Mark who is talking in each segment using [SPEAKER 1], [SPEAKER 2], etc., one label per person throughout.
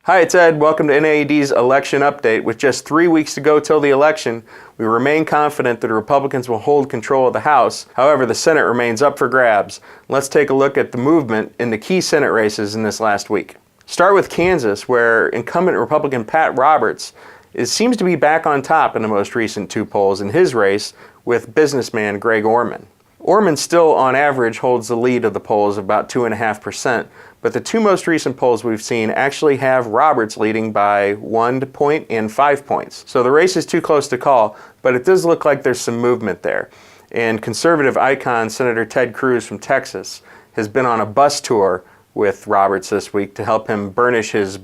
[SPEAKER 1] Hi, it's Ed. Welcome to NAED's election update. With just 3 weeks to go till the election, we remain confident that the Republicans will hold control of the House. However, the Senate remains up for grabs. Let's take a look at the movement in the key Senate races in this last week. Start with Kansas, where incumbent Republican Pat Roberts seems to be back on top in the most recent two polls in his race with businessman Greg Orman. Orman still, on average, holds the lead of the polls of about 2.5%, but the two most recent polls we've seen actually have Roberts leading by 1 point and 5 points. So the race is too close to call, but it does look like there's some movement there. And conservative icon Senator Ted Cruz from Texas has been on a bus tour with Roberts this week to help him burnish his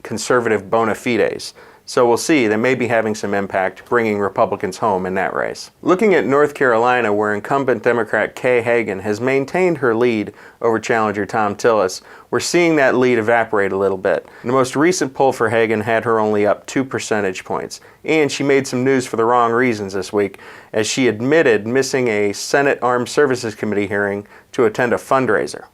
[SPEAKER 1] conservative bona fides. So we'll see, they may be having some impact bringing Republicans home in that race. Looking at North Carolina, where incumbent Democrat Kay Hagen has maintained her lead over challenger Thom Tillis, we're seeing that lead evaporate a little bit. The most recent poll for Hagen had her only up 2 percentage points. And she made some news for the wrong reasons this week, as she admitted missing a Senate Armed Services Committee hearing to attend a fundraiser.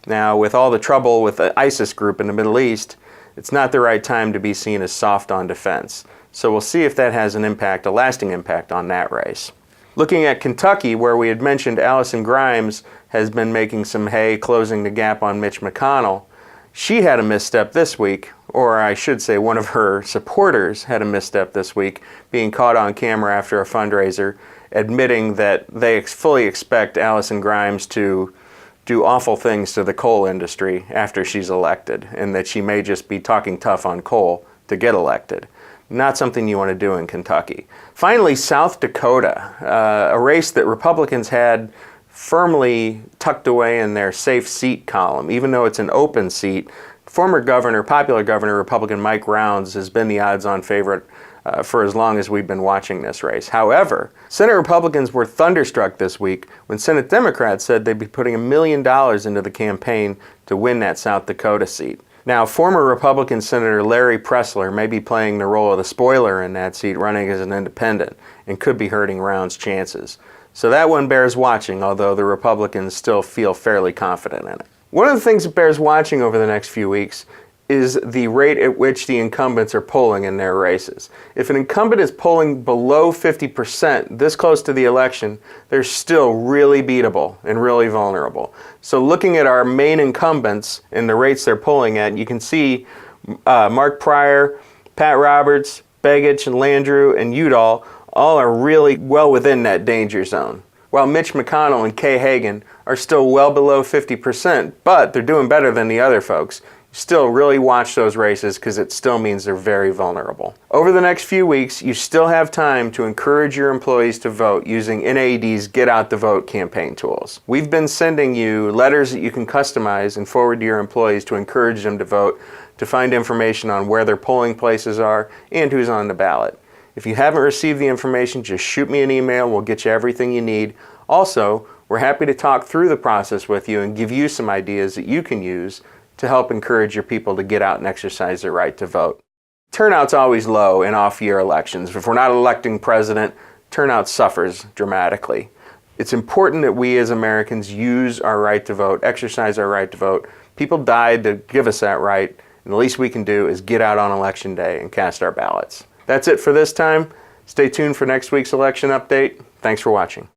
[SPEAKER 1] Now, with all the trouble with the ISIS group in the Middle East, it's not the right time to be seen as soft on defense. So we'll see if that has an impact, a lasting impact on that race. Looking at Kentucky, where we had mentioned Alison Grimes has been making some hay closing the gap on Mitch McConnell, she had a misstep this week, or I should say one of her supporters had a misstep this week, being caught on camera after a fundraiser, admitting that they fully expect Alison Grimes to do awful things to the coal industry after she's elected, and that she may just be talking tough on coal to get elected. Not something you want to do in Kentucky. Finally, South Dakota, a race that Republicans had firmly tucked away in their safe seat column. Even though it's an open seat, former governor, popular governor, Republican Mike Rounds has been the odds-on favorite for as long as we've been watching this race. However, Senate Republicans were thunderstruck this week when Senate Democrats said they'd be putting $1 million into the campaign to win that South Dakota seat. Now, former Republican Senator Larry Pressler may be playing the role of the spoiler in that seat, running as an independent, and could be hurting Rounds' chances. So that one bears watching, although the Republicans still feel fairly confident in it. One of the things that bears watching over the next few weeks is the rate at which the incumbents are polling in their races. If an incumbent is polling below 50% this close to the election, they're still really beatable and really vulnerable. So looking at our main incumbents and the rates they're polling at, you can see Mark Pryor, Pat Roberts, Begich, and Landrieu, and Udall all are really well within that danger zone. While Mitch McConnell and Kay Hagen are still well below 50%, but they're doing better than the other folks. Still really watch those races because it still means they're very vulnerable. Over the next few weeks, you still have time to encourage your employees to vote using NAED's Get Out the Vote campaign tools. We've been sending you letters that you can customize and forward to your employees to encourage them to vote, to find information on where their polling places are and who's on the ballot. If you haven't received the information, just shoot me an email. We'll get you everything you need. Also, we're happy to talk through the process with you and give you some ideas that you can use to help encourage your people to get out and exercise their right to vote. Turnout's always low in off-year elections. If we're not electing president, turnout suffers dramatically. It's important that we as Americans use our right to vote, exercise our right to vote. People died to give us that right, and the least we can do is get out on election day and cast our ballots. That's it for this time. Stay tuned for next week's election update. Thanks for watching.